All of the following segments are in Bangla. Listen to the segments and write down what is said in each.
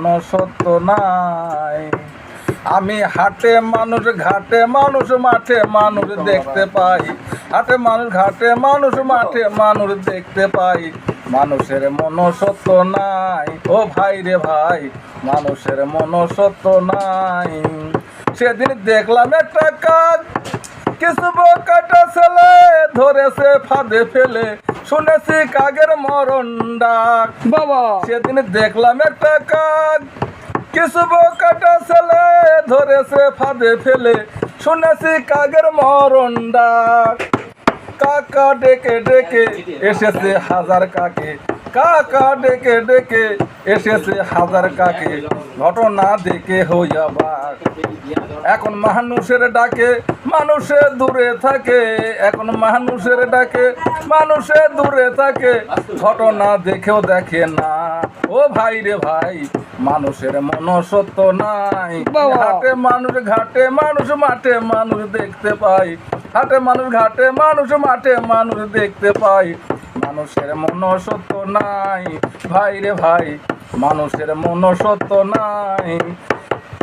মনুষ্যত্ব নাই। আমি হাটে মানুষ, ঘাটে মানুষ, মাঠে মানুষ দেখতে পাই। হাটে মানুষ, ঘাটে মানুষ, মাঠে মানুষ দেখতে পাই। মানুষের মনুষ্যত্ব নাই, ও ভাই রে ভাই, মানুষের মনুষ্যত্ব নাই। সেদিন দেখলাম একটা কাক, কিছু বোকাটা ছেলে ধরেছে ফাঁদে ফেলে, শুনেছি কাকের মরণ ডাক। বাবা সেদিন দেখলাম একটা কাক, কিছু বোকাটা ছেলে ধরেছে ফাঁদে ফেলে, শুনেছি কাকের মরণ ডাক। কাকা ডেকে ডেকে এসেছে হাজার কাকে, কাকা ডেকে ডেকে এসেছে হাজার কাকে, ঘটনা দেখে হইয়া বাক। এখন মানুষের ডাকে মানুষে দূরে থাকে, এখন মানুষের ডাকে মানুষে দূরে থাকে, ঘটনা দেখেও দেখে না। ও ভাই রে ভাই, মানুষের মনুষ্যত্ব নাই। হাটে মানুষ, ঘাটে মানুষ, মাঠে মানুষ দেখতে পাই। হাটে মানুষ, ঘাটে মানুষ, মাঠে মানুষ দেখতে পাই। মানুষের মনুষ্যত্ব নাই ভাই রে ভাই, মানুষের মনুষ্যত্ব নাই।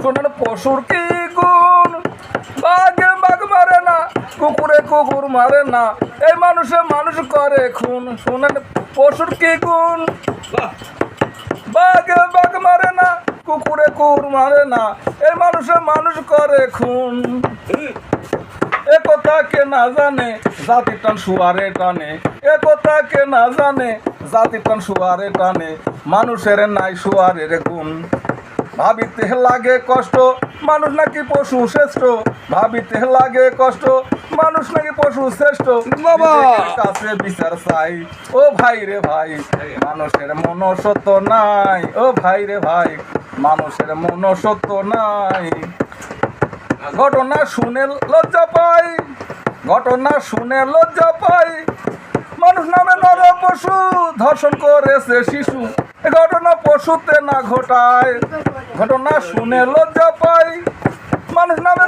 শোনেন পশুর কি গুণ, বাঘে বাঘ মারে না, কুকুরে কুকুর মারে না, এই মানুষে মানুষ করে খুন। শোনেন পশুর কি গুণ, বাঘে বাঘ মারে না, কুকুরে কুকুর মারে না, এই মানুষে মানুষ করে খুন। এ কথা কে না জানে, জাতি টান শুয়ারে টানে। এ কথা কে না জানে, জাতি টান শুয়ারে টানে, মানুষের নাই শুয়ারের গুণ। ভাবিতে লাগে কষ্ট, মানুষ নাকি পশু শ্রেষ্ঠ। ভাবিতে লাগে কষ্ট, মানুষ নাকি পশু শ্রেষ্ঠ। বিবেকের কাছে বিচার চাই, ও ভাই রে ভাই, মানুষের মনুষ্যত্ব নাই। ও ভাই রে ভাই, মানুষের মনুষ্যত্ব নাই। ঘটনা শুনে লজ্জা পাই, ঘটনা শুনে লজ্জা পাই, মানুষ নামে নর পশু ধর্ষণ করেছে শিশু। এ ঘটনা পশুতে না ঘটায়, ঘটনা শুনে লজ্জা পাই, মানুষ নামে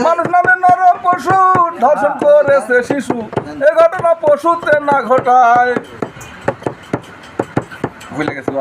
মানুষ নামে নর পশু ধর্ষণ করেছে শিশু। এ ঘটনা পশুতে না ঘটায়। ভুলে গেছিল।